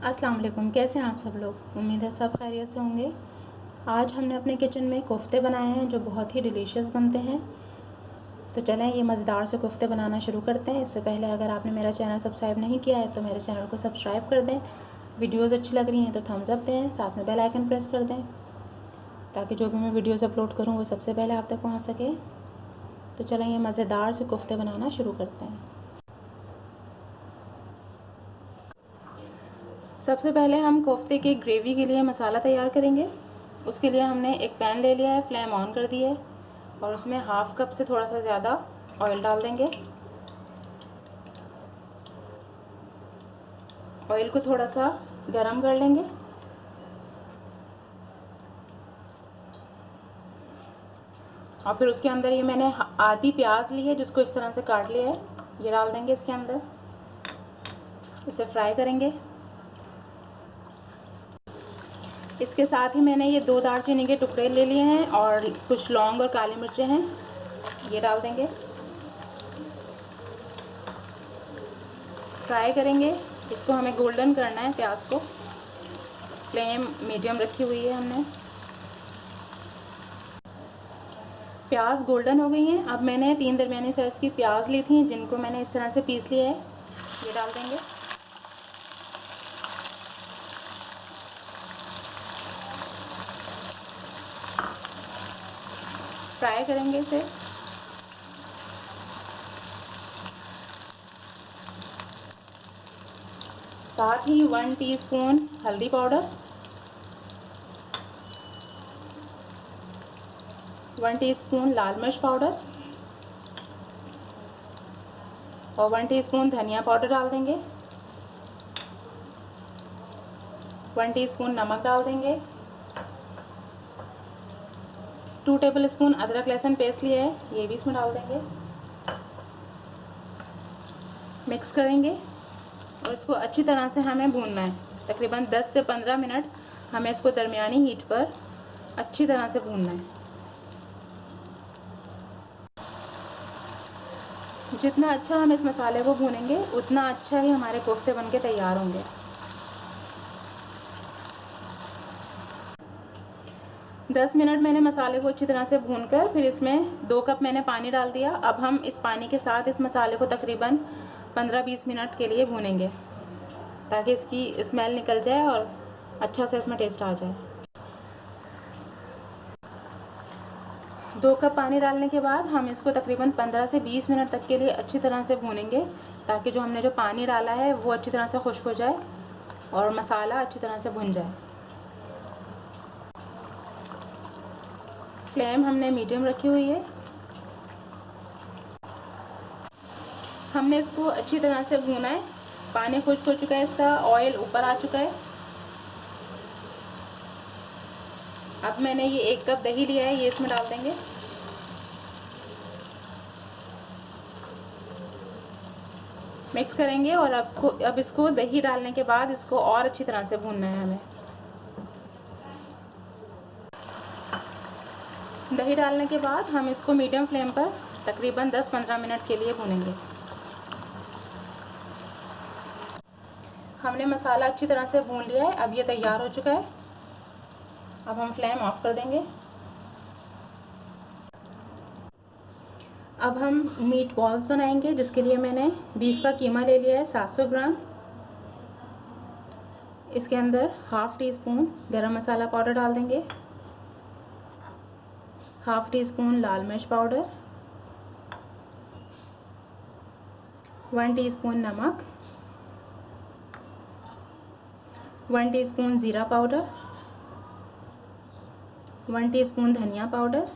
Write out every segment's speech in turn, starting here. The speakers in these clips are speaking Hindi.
अस्सलाम वालेकुम। कैसे हैं आप सब लोग? उम्मीद है सब खैरियत से होंगे। आज हमने अपने किचन में कोफ्ते बनाए हैं जो बहुत ही डिलीशियस बनते हैं। तो चलें ये मज़ेदार से कोफ्ते बनाना शुरू करते हैं। इससे पहले अगर आपने मेरा चैनल सब्सक्राइब नहीं किया है तो मेरे चैनल को सब्सक्राइब कर दें। वीडियोज़ अच्छी लग रही हैं तो थम्स अप दें, साथ में बेल आइकन प्रेस कर दें ताकि जो भी मैं वीडियोज़ अपलोड करूँ वो सबसे पहले आप तक पहुँच सके। तो चलें ये मज़ेदार से कोफ्ते बनाना शुरू करते हैं। सबसे पहले हम कोफ्ते की ग्रेवी के लिए मसाला तैयार करेंगे। उसके लिए हमने एक पैन ले लिया है, फ्लेम ऑन कर दी है और उसमें हाफ़ कप से थोड़ा सा ज़्यादा ऑयल डाल देंगे। ऑयल को थोड़ा सा गरम कर लेंगे। और फिर उसके अंदर ये मैंने आधी प्याज ली है जिसको इस तरह से काट लिया है, ये डाल देंगे इसके अंदर। इसे फ्राई करेंगे। इसके साथ ही मैंने ये 2 दालचीनी के टुकड़े ले लिए हैं और कुछ लौंग और काली मिर्चें हैं, ये डाल देंगे। फ्राई करेंगे। इसको हमें गोल्डन करना है प्याज को। फ्लेम मीडियम रखी हुई है हमने। प्याज गोल्डन हो गई हैं। अब मैंने 3 दरमियानी साइज़ की प्याज ली थी जिनको मैंने इस तरह से पीस लिया है, ये डाल देंगे। फ्राई करेंगे इसे। साथ ही 1 टीस्पून हल्दी पाउडर, 1 टीस्पून लाल मिर्च पाउडर और 1 टीस्पून धनिया पाउडर डाल देंगे। 1 टीस्पून नमक डाल देंगे। 2 टेबलस्पून अदरक लहसुन पेस्ट लिया है, ये भी इसमें डाल देंगे। मिक्स करेंगे और इसको अच्छी तरह से हमें भूनना है। तकरीबन 10 से 15 मिनट हमें इसको दरमियानी हीट पर अच्छी तरह से भूनना है। जितना अच्छा हम इस मसाले को भूनेंगे उतना अच्छा ही हमारे कोफ्ते बनके तैयार होंगे। 10 मिनट मैंने मसाले को अच्छी तरह से भूनकर फिर इसमें 2 कप मैंने पानी डाल दिया। अब हम इस पानी के साथ इस मसाले को तकरीबन 15-20 मिनट के लिए भूनेंगे ताकि इसकी स्मेल निकल जाए और अच्छा से इसमें टेस्ट आ जाए। 2 कप पानी डालने के बाद हम इसको तकरीबन 15 से 20 मिनट तक के लिए अच्छी तरह से भूनेंगे ताकि जो हमने जो पानी डाला है वो अच्छी तरह से खुश्क हो जाए और मसाला अच्छी तरह से भुन जाए। फ्लेम हमने मीडियम रखी हुई है। हमने इसको अच्छी तरह से भूना है। पानी खुश्क हो चुका है, इसका ऑयल ऊपर आ चुका है। अब मैंने ये 1 कप दही लिया है, ये इसमें डाल देंगे। मिक्स करेंगे और अब इसको दही डालने के बाद इसको और अच्छी तरह से भूनना है हमें। दही डालने के बाद हम इसको मीडियम फ्लेम पर तकरीबन 10-15 मिनट के लिए भूनेंगे। हमने मसाला अच्छी तरह से भून लिया है, अब ये तैयार हो चुका है। अब हम फ्लेम ऑफ कर देंगे। अब हम मीट बॉल्स बनाएंगे जिसके लिए मैंने बीफ का कीमा ले लिया है 700 ग्राम। इसके अंदर हाफ़ टी स्पून गरम मसाला पाउडर डाल देंगे, हाफ़ टी स्पून लाल मिर्च पाउडर, 1 टीस्पून नमक, 1 टीस्पून ज़ीरा पाउडर, 1 टीस्पून धनिया पाउडर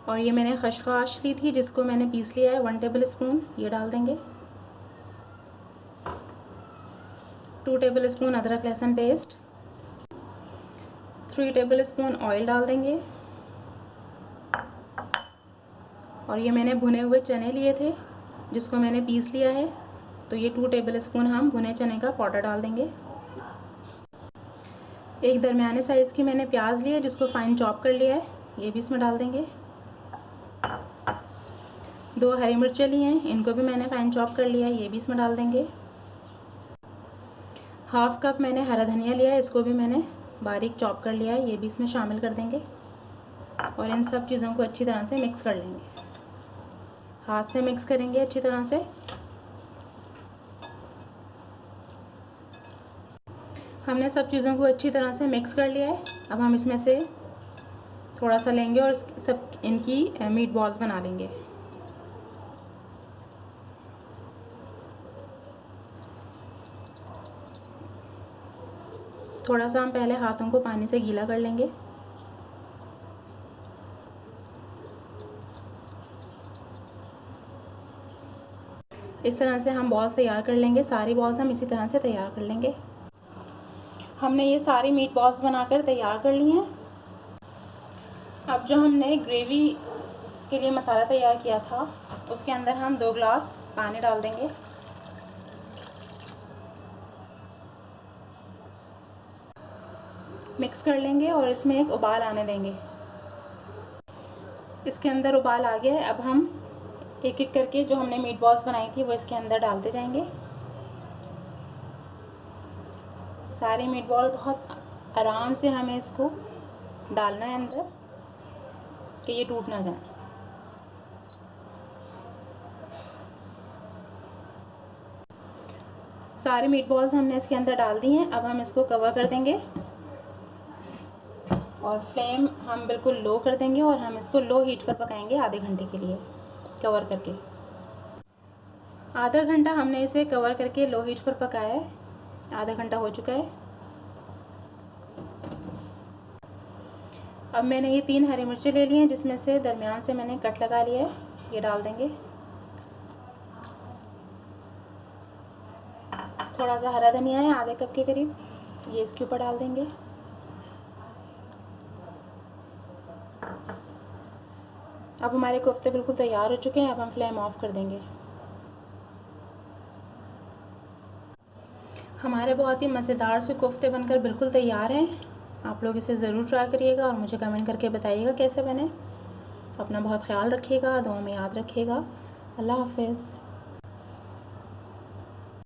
और ये मैंने खशखाश ली थी जिसको मैंने पीस लिया है 1 टेबल स्पून, ये डाल देंगे। 2 टेबल स्पून अदरक लहसुन पेस्ट, 3 टेबल स्पून ऑयल डाल देंगे और ये मैंने भुने हुए चने लिए थे जिसको मैंने पीस लिया है, तो ये 2 टेबल स्पून हम भुने चने का पाउडर डाल देंगे। एक दरमियाने साइज़ की मैंने प्याज ली है जिसको फाइन चॉप कर लिया है, ये भी इसमें डाल देंगे। 2 हरी मिर्चें ली हैं, इनको भी मैंने फाइन चॉप कर लिया है, ये भी इसमें डाल देंगे। हाफ़ कप मैंने हरा धनिया लिया है, इसको भी मैंने बारीक चॉप कर लिया है, ये भी इसमें शामिल कर देंगे और इन सब चीज़ों को अच्छी तरह से मिक्स कर लेंगे। हाथ से मिक्स करेंगे अच्छी तरह से। हमने सब चीज़ों को अच्छी तरह से मिक्स कर लिया है। अब हम इसमें से थोड़ा सा लेंगे और सब इनकी मीट बॉल्स बना लेंगे। थोड़ा सा हम पहले हाथों को पानी से गीला कर लेंगे। इस तरह से हम बॉल्स तैयार कर लेंगे। सारी बॉल्स हम इसी तरह से तैयार कर लेंगे। हमने ये सारी मीट बॉल्स बनाकर तैयार कर ली हैं। अब जो हमने ग्रेवी के लिए मसाला तैयार किया था, उसके अंदर हम 2 ग्लास पानी डाल देंगे। मिक्स कर लेंगे और इसमें एक उबाल आने देंगे। इसके अंदर उबाल आ गया है। अब हम एक एक करके जो हमने मीट बॉल्स बनाई थी वो इसके अंदर डालते जाएंगे। सारी मीट बॉल बहुत आराम से हमें इसको डालना है अंदर कि ये टूट ना जाए। सारी मीट बॉल्स हमने इसके अंदर डाल दी हैं। अब हम इसको कवर कर देंगे और फ्लेम हम बिल्कुल लो कर देंगे और हम इसको लो हीट पर पकाएंगे आधे घंटे के लिए कवर करके। आधा घंटा हमने इसे कवर करके लो हीट पर पकाया है। आधा घंटा हो चुका है। अब मैंने ये 3 हरी मिर्चें ले ली हैं, जिसमें से दरमियान से मैंने कट लगा लिया है। ये डाल देंगे। थोड़ा सा हरा धनिया है आधे कप के करीब, ये इसके ऊपर डाल देंगे। अब हमारे कोफ्ते बिल्कुल तैयार हो चुके हैं। अब हम फ्लेम ऑफ कर देंगे। हमारे बहुत ही मज़ेदार से कोफ्ते बनकर बिल्कुल तैयार हैं। आप लोग इसे ज़रूर ट्राई करिएगा और मुझे कमेंट करके बताइएगा कैसे बने। अपना बहुत ख्याल रखिएगा, दुआ में याद रखिएगा। अल्लाह हाफ़िज़।